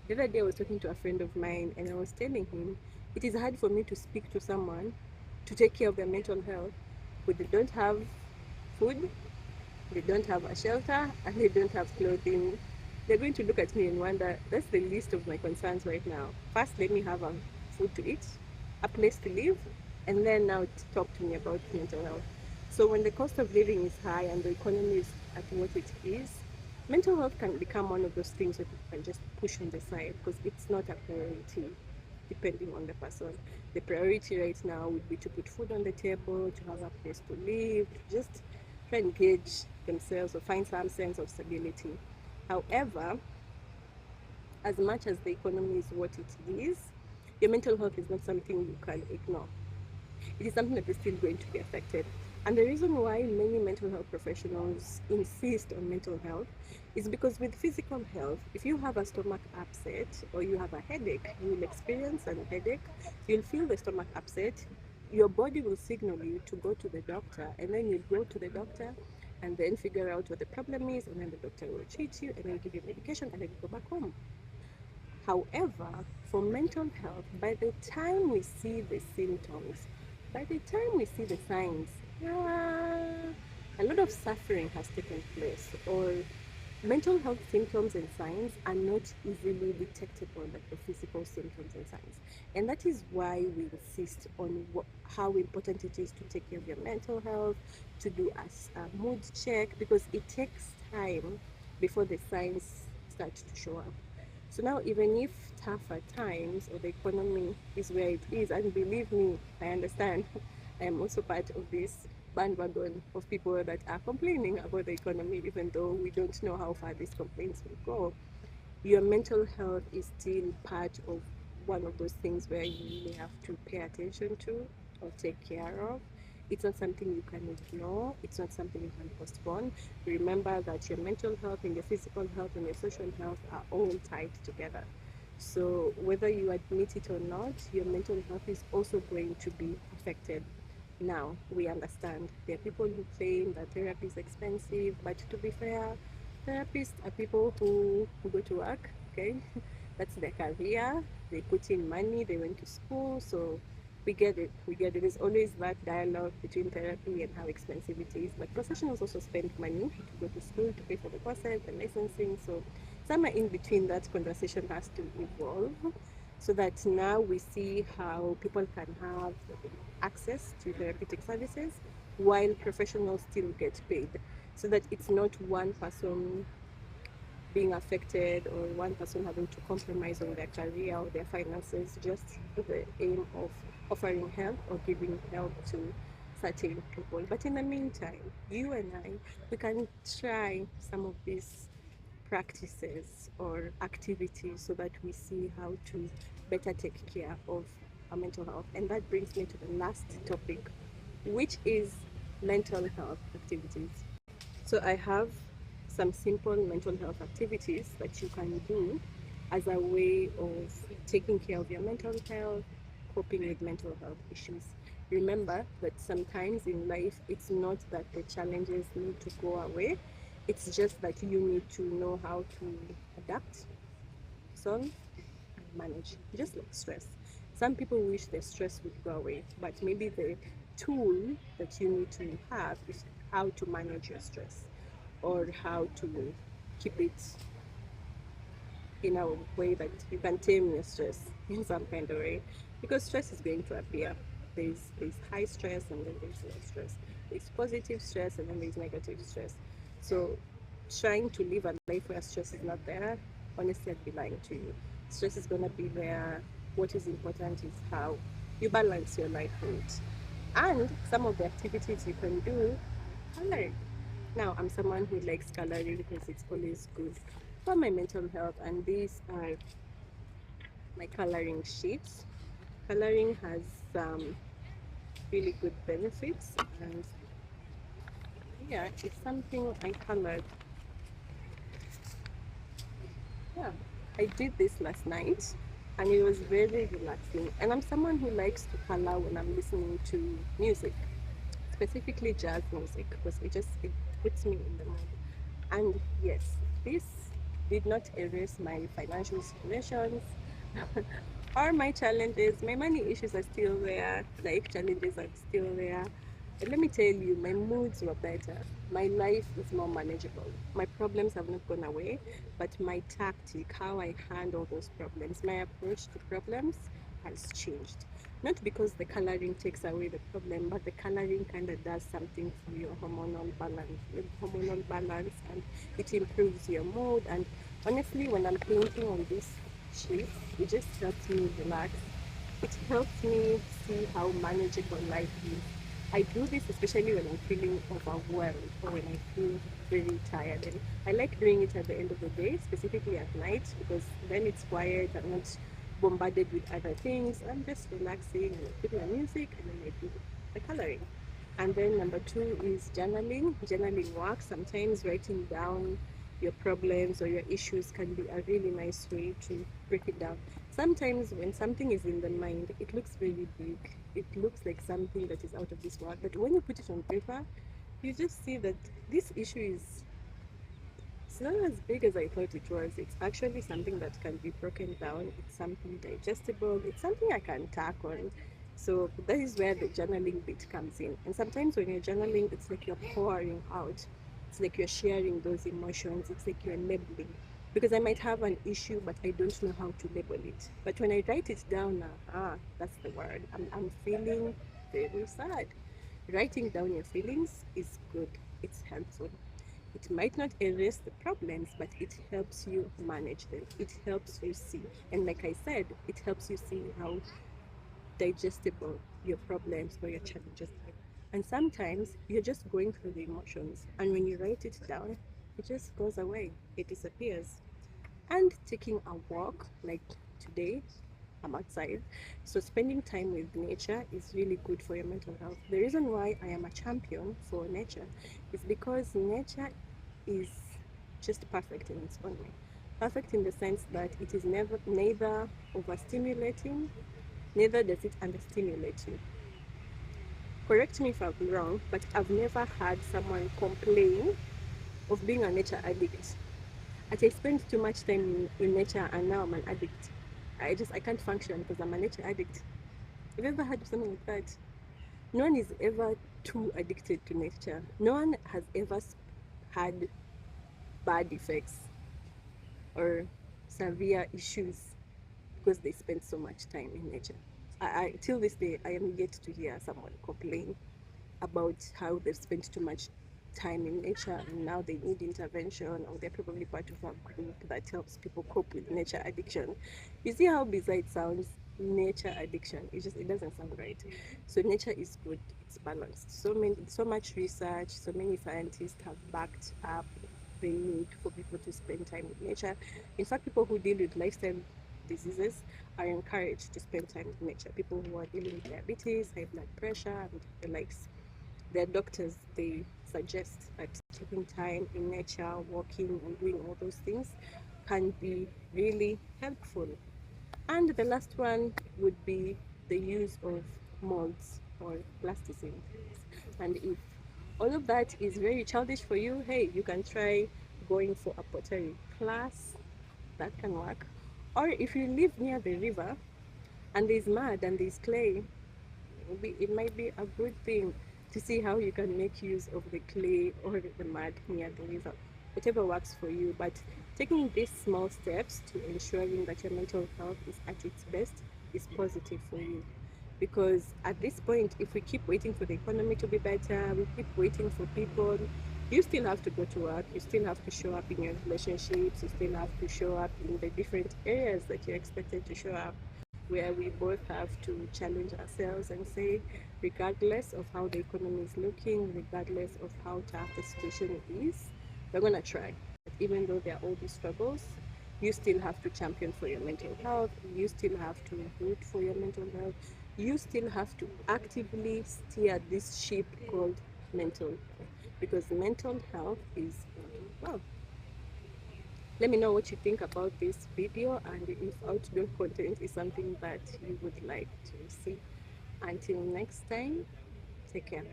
The other day I was talking to a friend of mine and I was telling him it is hard for me to speak to someone to take care of their mental health but they don't have food, they don't have a shelter, and they don't have clothing. They're going to look at me and wonder, that's the least of my concerns right now. First, let me have food to eat, a place to live, and then now talk to me about mental health. So when the cost of living is high and the economy is at what it is, mental health can become one of those things that you can just push on the side because it's not a priority depending on the person. The priority right now would be to put food on the table, to have a place to live, to just try and gauge themselves or find some sense of stability. However, as much as the economy is what it is, your mental health is not something you can ignore. It is something that is still going to be affected. And the reason why many mental health professionals insist on mental health is because with physical health, if you have a stomach upset or you have a headache, you will experience a headache, you'll feel the stomach upset, your body will signal you to go to the doctor, and then you go to the doctor and then figure out what the problem is, and then the doctor will treat you and then give you medication and then you go back home. However, for mental health, by the time we see the symptoms, by the time we see the signs, a lot of suffering has taken place, or mental health symptoms and signs are not easily detectable like the physical symptoms and signs. And that is why we insist on how important it is to take care of your mental health, to do a mood check, because it takes time before the signs start to show up. So now, even if tougher times or the economy is where it is, and believe me, I understand, I am also part of this bandwagon of people that are complaining about the economy, even though we don't know how far these complaints will go. Your mental health is still part of one of those things where you really have to pay attention to or take care of. It's not something you can ignore. It's not something you can postpone. Remember that your mental health and your physical health and your social health are all tied together. So whether you admit it or not, your mental health is also going to be affected. Now, we understand there are people who claim that therapy is expensive, but to be fair, therapists are people who go to work, okay? That's their career. They put in money, they went to school, so we get it. We get it. There's always that dialogue between therapy and how expensive it is. But professionals also spend money to go to school, to pay for the courses and licensing. So somewhere in between that conversation has to evolve so that now we see how people can have access to therapeutic services while professionals still get paid, so that it's not one person being affected or one person having to compromise on their career or their finances just with the aim of offering help or giving help to certain people. But in the meantime, you and I, we can try some of these practices or activities so that we see how to better take care of our mental health. And that brings me to the last topic, which is mental health activities. So I have some simple mental health activities that you can do as a way of taking care of your mental health, coping with mental health issues. Remember that sometimes in life, it's not that the challenges need to go away, it's just that you need to know how to adapt, solve, and manage, just like stress. Some people wish their stress would go away, but maybe the tool that you need to have is how to manage your stress or how to keep it in a way that you can tame your stress in some kind of way, because stress is going to appear. There's high stress and then there's low stress. There's positive stress and then there's negative stress. So trying to live a life where stress is not there, honestly, I'd be lying to you. Stress is gonna be there. What is important is how you balance your life with. And some of the activities you can do are like, now, I'm someone who likes coloring because it's always good for my mental health, and these are my coloring sheets. Coloring has some really good benefits, and yeah, it's something I colored. Yeah, I did this last night, and it was very relaxing. And I'm someone who likes to color when I'm listening to music, specifically jazz music, because it puts me in the mood. And yes, this did not erase my financial situations or my challenges. My money issues are still there, life challenges are still there. But let me tell you, my moods were better. My life is more manageable. My problems have not gone away, but my tactic, how I handle those problems, my approach to problems has changed. Not because the coloring takes away the problem, but the coloring kind of does something for hormonal balance, and it improves your mood. And honestly, when I'm painting on this sheet, it just helps me relax. It helps me see how manageable life is. I do this especially when I'm feeling overwhelmed or when I feel very tired. And I like doing it at the end of the day, specifically at night, because then it's quiet. I'm not bombarded with other things. I'm just relaxing and I put my music and then I do the coloring. And then number two is journaling. Journaling works. Sometimes writing down your problems or your issues can be a really nice way to break it down. Sometimes when something is in the mind, it looks really big. It looks like something that is out of this world. But when you put it on paper, you just see that this issue is it's not as big as I thought it was. It's actually something that can be broken down. It's something digestible. It's something I can tackle. So that is where the journaling bit comes in. And sometimes when you're journaling, it's like you're pouring out. It's like you're sharing those emotions. It's like you're labeling. Because I might have an issue, but I don't know how to label it. But when I write it down, that's the word. I'm feeling very sad. Writing down your feelings is good. It's helpful. It might not erase the problems, but it helps you manage them. It helps you see. And like I said, it helps you see how digestible your problems or your challenges are. And sometimes you're just going through the emotions, and when you write it down, it just goes away, it disappears. And taking a walk, like today, I'm outside. So spending time with nature is really good for your mental health. The reason why I am a champion for nature is because nature is just perfect in its own way. Perfect in the sense that it is neither overstimulating, neither does it understimulate you. Correct me if I'm wrong, but I've never had someone complain of being a nature addict. I spend too much time in nature and now I'm an addict. I can't function because I'm a nature addict. Have you ever had something like that? No one is ever too addicted to nature. No one has ever had bad effects or severe issues because they spend so much time in nature. Till this day, I am yet to hear someone complain about how they've spent too much time in nature and now they need intervention, or they're probably part of a group that helps people cope with nature addiction. You see how bizarre it sounds? Nature addiction. It doesn't sound right. So nature is good, it's balanced. So much research, so many scientists have backed up the need for people to spend time with nature. In fact, people who deal with lifestyle diseases are encouraged to spend time with nature. People who are dealing with diabetes, high blood pressure, and the likes, their doctors, they suggest that taking time in nature, walking and doing all those things can be really helpful. And the last one would be the use of molds or plasticine. And if all of that is very childish for you, hey, you can try going for a pottery class. That can work. Or if you live near the river and there's mud and there's clay, it might be a good thing to see how you can make use of the clay or the mud near the river, whatever works for you. But taking these small steps to ensuring that your mental health is at its best is positive for you. Because at this point, if we keep waiting for the economy to be better, we keep waiting for people, you still have to go to work, you still have to show up in your relationships, you still have to show up in the different areas that you're expected to show up, where we both have to challenge ourselves and say, regardless of how the economy is looking, regardless of how tough the situation is, we're going to try. Even though there are all these struggles, you still have to champion for your mental health, you still have to root for your mental health, you still have to actively steer this ship called mental health, because mental health is, well, let me know what you think about this video, and if outdoor content is something that you would like to see. Until next time, take care.